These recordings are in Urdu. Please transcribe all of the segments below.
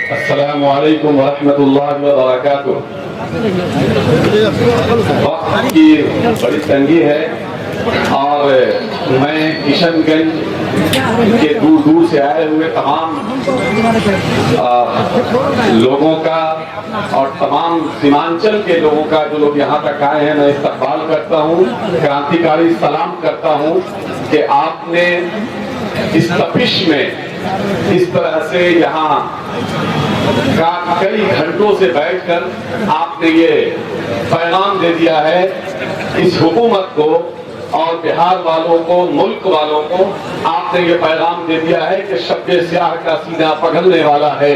السلام علیکم ورحمۃ اللہ وبرکاتہ۔ وقت کی بڑی تنگی ہے اور میں کشن گنج کے دور دور سے آئے ہوئے تمام لوگوں کا اور تمام سیمانچل کے لوگوں کا جو لوگ یہاں تک آئے ہیں میں استقبال کرتا ہوں، کرانتیکاری سلام کرتا ہوں کہ آپ نے اس تپش میں اس طرح سے یہاں کئی گھنٹوں سے بیٹھ کر آپ نے یہ پیغام دے دیا ہے اس حکومت کو اور بہار والوں کو، ملک والوں کو آپ نے یہ پیغام دے دیا ہے کہ شب سیاہ کا سینہ پگھلنے والا ہے،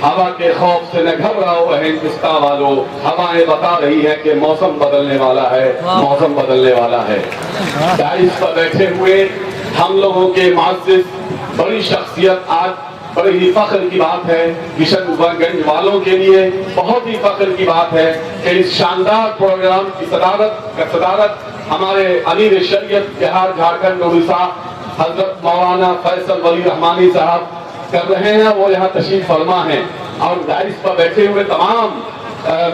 ہوا کے خوف سے نہ گھبراؤ اے ہندوستان والو، ہوائیں بتا رہی ہے کہ موسم بدلنے والا ہے، موسم بدلنے والا ہے۔ دائش پر بیٹھے ہوئے ہم لوگوں کے معزز بڑی شخصیت، آج بڑے ہی فخر کی بات ہے کشن گنج والوں کے لیے، بہت ہی فخر کی بات ہے کہ اس شاندار پروگرام کی صدارت ہمارے امیر شریعت بہار جھارکھنڈ اڑیسہ حضرت مولانا فیصل ولی رحمانی صاحب کر رہے ہیں، وہ یہاں تشریف فرما ہیں۔ اور دائش پر بیٹھے ہوئے تمام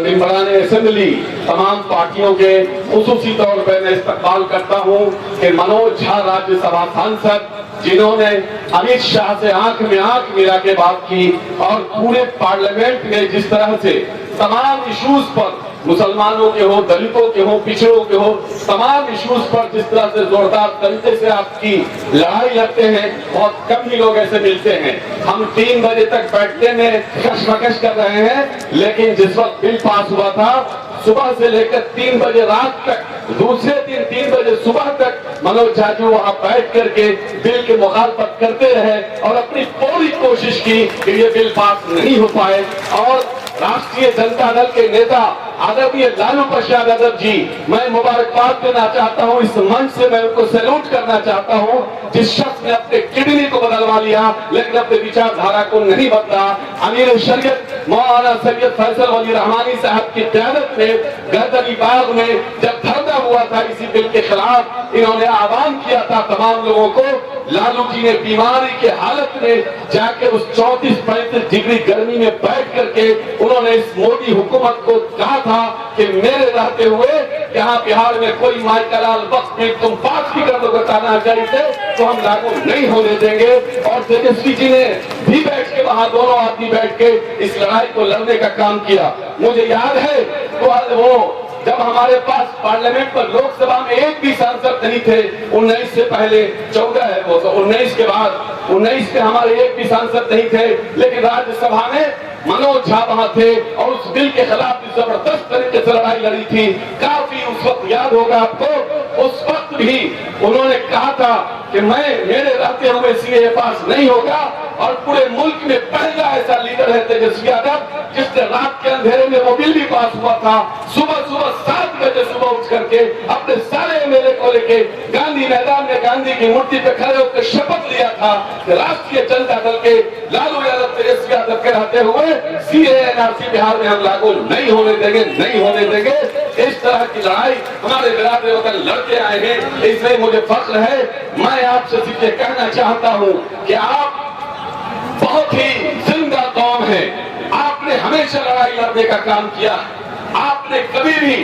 ممبران اسمبلی، تمام پارٹیوں کے خصوصی طور پر میں استقبال کرتا ہوں کہ منوج جھا راجیہ سبھا سانسد جنہوں نے امت شاہ سے آنکھ میں آنکھ ملا کے بات کی اور پورے پارلیمنٹ میں جس طرح سے تمام ایشوز پر، مسلمانوں کے ہو، دلتوں کے ہو، پچھڑوں کے ہو، تمام ایشوز پر جس طرح سے زوردار طریقے سے آپ کی لڑائی لڑتے ہیں، بہت کم ہی لوگ ایسے ملتے ہیں۔ ہم 3 بجے تک بیٹھنے میں کشمکش کر رہے ہیں، لیکن جس وقت بل پاس ہوا تھا صبح سے لے کر 3 بجے رات تک، دوسرے دن 3 بجے صبح تک منوج جھا جی وہاں بیٹھ کر کے بل کی مخالفت کرتے رہے اور اپنی پوری کوشش کی کہ یہ بل پاس نہیں ہو پائے۔ اور راشٹریہ جنتا دل کے نیتا آدرنیہ لالو پرساد یادو جی، میں مبارکباد دینا چاہتا ہوں، اس منچ سے میں ان کو سیلوٹ کرنا چاہتا ہوں، جس شخص نے اپنے کڈنی کو بدلوا لیا لیکن اپنے وچار دھارا کو نہیں بدلا۔ امیر شریعت مولانا سید فیصل ولی رحمانی صاحب کی قیادت میں گردنی باغ میں جب دھرنا ہوا تھا اسی بل کے خلاف، انہوں نے آہوان کیا تھا تمام لوگوں کو۔ لالو جی نے بیماری کے حالت میں جا کے اس 34-35 ڈگری گرمی میں بیٹھ کر کے انہوں نے اس مودی حکومت کو کہا تھا کہ میرے رہتے ہوئے یہاں بہار میں کوئی مائیکل لال بخش میں تم پاس بھی کر دو گے تانا جاری سے تو ہم لاگو نہیں ہونے دیں گے۔ اور تیجسوی جی نے بھی بیٹھ کے وہاں دونوں آدمی بیٹھ کے اس لڑائی کو لڑنے کا کام کیا۔ مجھے یاد ہے وہ جب ہمارے پاس پارلیمنٹ پر لوک سبھا میں ایک بھی سانسد نہیں تھے، 19 سے پہلے 14 ہے وہ، 19 کے بعد 19 میں ہمارے ایک بھی سانسد نہیں تھے، لیکن راجیہ سبھا میں منوج جھا وہاں تھے اور اس بل کے خلاف زبردست طریقے سے لڑائی لڑی تھی۔ کافی اس وقت یاد ہوگا آپ کو، اس وقت بھی انہوں نے کہا تھا کہ میرے رہتے ہوئے سی اے پاس نہیں ہوگا، اور پورے ملک میں پہلا ایسا لیڈر ہے تیجسوی یادو جس نے رات کے اندھیرے میں وہ بل بھی پاس ہوا تھا، صبح 7 بجے صبح اٹھ کر کے اپنے سارے ایم ایل اے کو لے کے گاندھی میدان میں گاندھی کی مورتی پہ کھڑے ہو کے شپت لیا تھا کہ راشٹریہ جنتا دل کے لالو یادو تیجسوی یادو کے رہتے ہوئے سی اے این آر سی بہار میں ہم لاگو نہیں ہونے دیں گے، نہیں ہونے دیں گے۔ اس طرح کی لڑائی ہمارے برادری وطن لڑتے آئے ہیں، اس لیے مجھے فخر ہے۔ میں آپ سے صرف یہ کہنا چاہتا ہوں کہ آپ بہت ہی زندہ قوم ہے، آپ نے ہمیشہ لڑائی لڑنے کا کام کیا، آپ نے کبھی بھی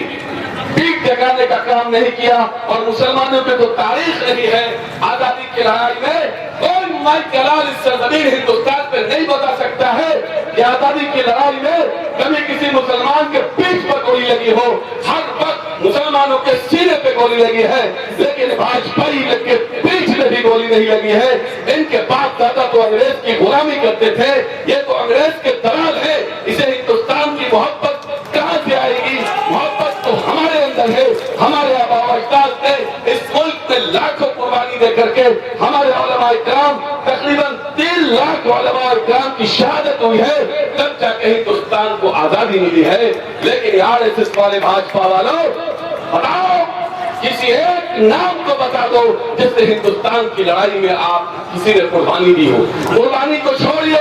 پیٹ جگانے کا کام نہیں کیا، اور مسلمانوں پہ تو تاریخ نہیں ہے آزادی کی لڑائی میں کوئی مائیکل لال اس سرزمین ہندوستان پہ نہیں بتا سکتا ہے کہ آزادی کی لڑائی میں کبھی کسی مسلمان کے پیٹ پر گولی لگی ہو۔ ہر وقت مسلمانوں کے سینے پہ گولی لگی ہے، لیکن بھاجپائی کے پیٹ میں بھی گولی نہیں لگی ہے۔ ان کے باپ دادا تو انگریز کی غلامی کرتے تھے، یہ تو انگریز کے دلال ہے، اسے ہندوستان کی محبت کہاں سے آئے گی؟ محبت تو ہمارے اندر ہے، ہمارے آباء و اجداد نے اس ملک میں لاکھوں قربانی دے کر کے ہمارے علماء کرام تقریباً 3 لاکھ علماء کرام کی شہادت ہوئی ہے، تب جا کے ہندوستان کو آزادی ملی ہے۔ لیکن آر ایس ایس والے بھاجپا والوں بتاؤ، کسی ایک نام کو بتا دو جس نے ہندوستان کی لڑائی میں آپ کسی نے قربانی دی ہو۔ قربانی کو چھوڑیے،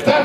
10